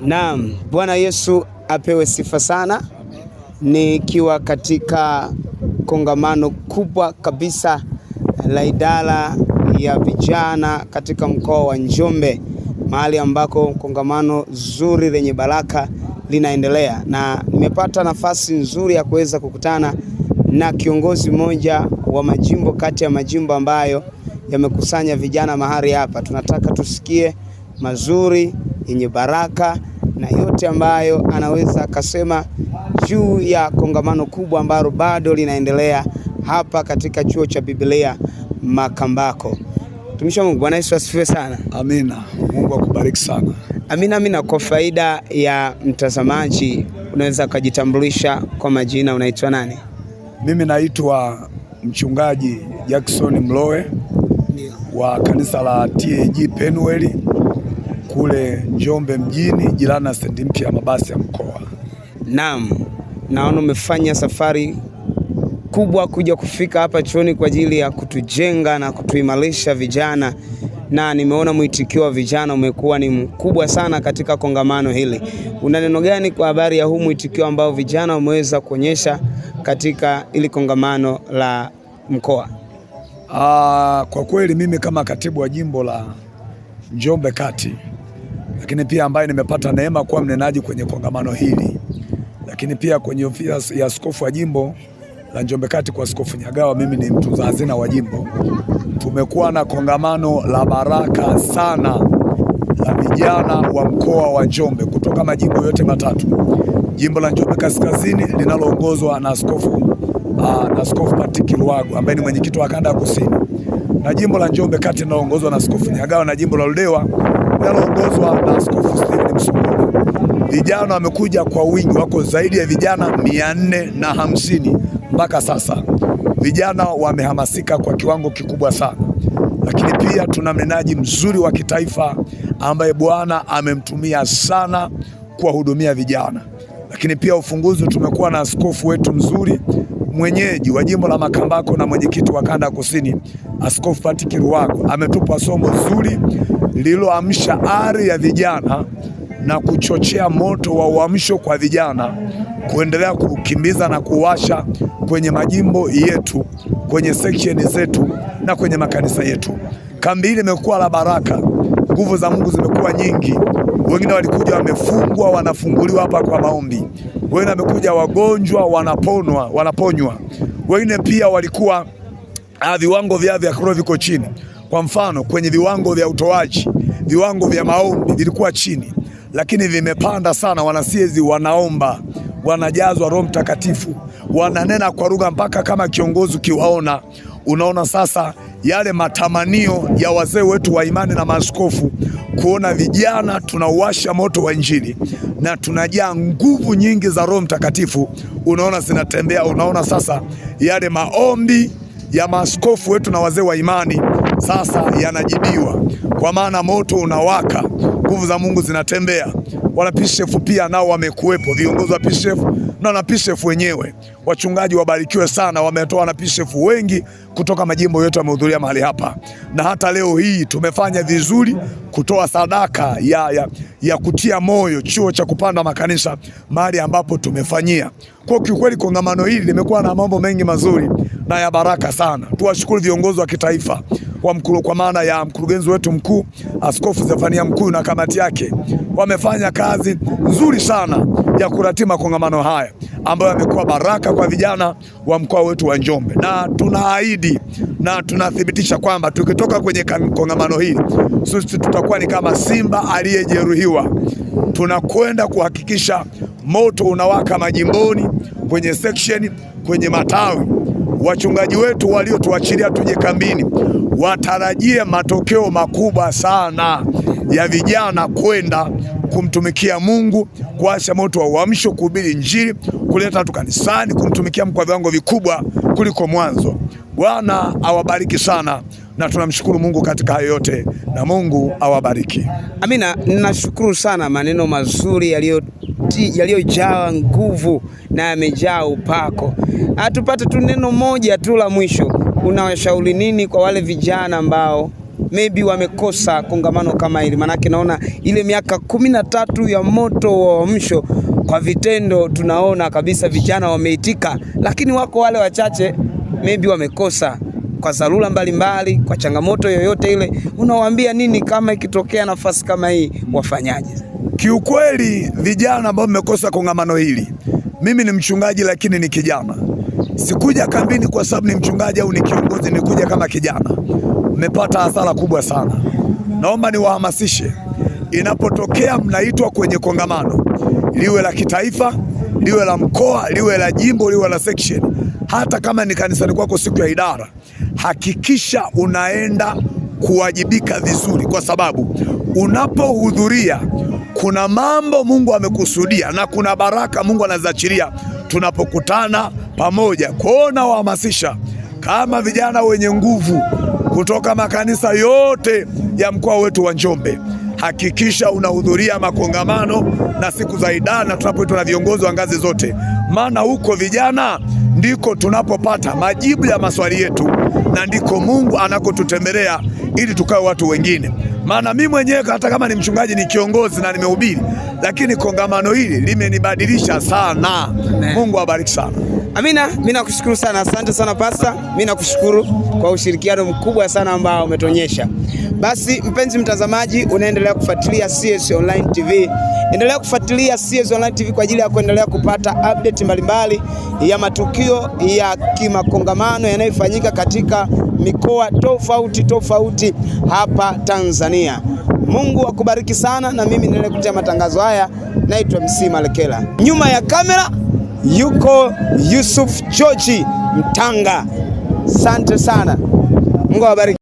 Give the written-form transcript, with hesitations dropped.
Naam, Bwana Yesu apewe sifa sana. Nikiwa katika kongamano kubwa kabisa la idara ya vijana katika mkoa wa Njombe, mahali ambako kongamano zuri lenye baraka linaendelea, na nimepata nafasi nzuri ya kuweza kukutana na kiongozi mmoja wa majimbo kati ya majimbo ambayo yamekusanya vijana mahali hapa. Tunataka tusikie mazuri yenye baraka na yote ambayo anaweza akasema juu ya kongamano kubwa ambalo bado linaendelea hapa katika chuo cha Biblia Makambako. Tumisha Mungu, Bwana Yesu asifiwe sana. Amina. Mungu akubariki sana. Amina. Kwa faida ya mtazamaji, unaweza kujitambulisha kwa majina, unaitwa nani? Mimi naitwa mchungaji Jackson Mlowe wa kanisa la TAG Penuel kule Njombe mjini, jirani na stendi mpya ya mabasi ya mkoa. Naam, naona umefanya safari kubwa kuja kufika hapa chuoni kwa ajili ya kutujenga na kutuimarisha vijana, na nimeona mwitikio wa vijana umekuwa ni mkubwa sana katika kongamano hili. Una neno gani kwa habari ya huu mwitikio ambao vijana wameweza kuonyesha katika ili kongamano la mkoa? Kwa kweli mimi kama katibu wa jimbo la Njombe Kati, lakini pia ambaye nimepata neema kuwa mnenaji kwenye kongamano hili, lakini pia kwenye ofisi ya askofu wa jimbo la Njombe Kati kwa Askofu Nyagawa, mimi ni mtunza hazina wa jimbo. Tumekuwa na kongamano la baraka sana la vijana wa mkoa wa Njombe kutoka majimbo yote matatu. Jimbo la Njombe Kaskazini linaloongozwa na Askofu Patiki Luago ambaye ni mwenyekiti wa kanda ya kusini, na jimbo la Njombe Kati linaloongozwa na Askofu Nyagawa, na jimbo la Ludewa linaloongozwa na Askofu Stephen Msongola. Vijana wamekuja kwa wingi, wako zaidi ya vijana 450 mpaka sasa. Vijana wamehamasika kwa kiwango kikubwa sana, lakini pia tuna mnenaji mzuri wa kitaifa ambaye Bwana amemtumia sana kuwahudumia vijana. Lakini pia ufunguzi, tumekuwa na askofu wetu mzuri mwenyeji wa jimbo la Makambako na mwenyekiti wa kanda kusini, Askofu Patiki Luago. Ametupa somo zuri lililoamsha ari ya vijana na kuchochea moto wa uamsho kwa vijana kuendelea kukimbiza na kuwasha kwenye majimbo yetu, kwenye section zetu na kwenye makanisa yetu. Kambi hili imekuwa la baraka, nguvu za Mungu zimekuwa nyingi. Wengine walikuja wamefungwa, wanafunguliwa hapa kwa maombi. Wengine wamekuja wagonjwa, wanaponywa. Wengine pia walikuwa viwango vya kiroho viko chini. Kwa mfano, kwenye viwango vya utoaji, viwango vya maombi vilikuwa chini, lakini vimepanda sana. Wanasiezi wanaomba, wanajazwa Roho Mtakatifu, wananena kwa lugha, mpaka kama kiongozi ukiwaona unaona sasa yale matamanio ya wazee wetu wa imani na maaskofu kuona vijana tunauwasha moto wa Injili na tunajaa nguvu nyingi za Roho Mtakatifu. Unaona zinatembea, unaona sasa yale maombi ya maaskofu wetu na wazee wa imani sasa yanajibiwa, kwa maana moto unawaka, nguvu za Mungu zinatembea. Wana PCF pia nao wamekuwepo, viongozi wa PCF na PCF wenyewe. Wachungaji wabarikiwe sana, wametoa na PCF wengi kutoka majimbo yote wamehudhuria mahali hapa. Na hata leo hii tumefanya vizuri kutoa sadaka ya kutia moyo chuo cha kupanda makanisa mahali ambapo tumefanyia. Kwa kweli kongamano hili limekuwa na mambo mengi mazuri na ya baraka sana. Tuwashukuru viongozi wa kitaifa kwa maana ya mkurugenzi wetu mkuu Askofu Zefania Mkuu na kamati yake, wamefanya kazi nzuri sana ya kuratibu kongamano haya ambayo yamekuwa baraka kwa vijana wa mkoa wetu wa Njombe. Na tunaahidi na tunathibitisha kwamba tukitoka kwenye kongamano hili sisi tutakuwa ni kama simba aliyejeruhiwa. Tunakwenda kuhakikisha moto unawaka majimboni, kwenye section, kwenye matawi. Wachungaji wetu waliotuachilia tuje kambini watarajie matokeo makubwa sana ya vijana kwenda kumtumikia Mungu, kuasha moto wa uamsho, kuhubiri Injili, kuleta watu kanisani, kumtumikia Mungu kwa viwango vikubwa kuliko mwanzo. Bwana awabariki sana na tunamshukuru Mungu katika hayo yote, na Mungu awabariki. Amina. Ninashukuru sana, maneno mazuri yaliyojaa nguvu na yamejaa upako. Tupate tu neno moja tu la mwisho. Unawashauri nini kwa wale vijana ambao maybe wamekosa kongamano kama hili? Manake naona ile miaka 13 ya moto wa uamsho, kwa vitendo tunaona kabisa vijana wameitika, lakini wako wale wachache maybe wamekosa kwa dharura mbalimbali, kwa changamoto yoyote ile. Unawaambia nini kama ikitokea nafasi kama hii wafanyaje? Kiukweli vijana ambao mmekosa kongamano hili, mimi ni mchungaji lakini ni kijana. Sikuja kambini kwa sababu ni mchungaji au ni kiongozi, nikuja kama kijana. Mmepata hasara kubwa sana. Naomba niwahamasishe, inapotokea mnaitwa kwenye kongamano, liwe la kitaifa, liwe la mkoa, liwe la jimbo, liwe la section, hata kama ni kanisani kwako siku ya idara, hakikisha unaenda kuwajibika vizuri, kwa sababu unapohudhuria kuna mambo Mungu amekusudia na kuna baraka Mungu anazachilia tunapokutana pamoja. Kuona wahamasisha kama vijana wenye nguvu kutoka makanisa yote ya mkoa wetu wa Njombe, hakikisha unahudhuria makongamano na siku za idara na tunapoitwa na viongozi wa ngazi zote, maana huko vijana ndiko tunapopata majibu ya maswali yetu na ndiko Mungu anakotutembelea ili tukawe watu wengine. Maana mimi mwenyewe hata kama ni mchungaji, ni kiongozi na nimehubiri, lakini kongamano hili limenibadilisha sana. Amen. Mungu awabariki sana. Amina. Mimi nakushukuru sana. Asante sana Pastor. Mimi nakushukuru kwa ushirikiano mkubwa sana ambao umetuonyesha. Basi mpenzi mtazamaji, unaendelea kufuatilia CS Online TV. Endelea kufuatilia CS Online TV kwa ajili ya kuendelea kupata update mbalimbali ya matukio ya kimakongamano yanayofanyika katika mikoa tofauti hapa Tanzania. Mungu akubariki sana, na mimi nilikuletea matangazo haya naitwa MC Malekela. Nyuma ya kamera yuko Yusuf George Mtanga. Asante sana. Mungu awabariki.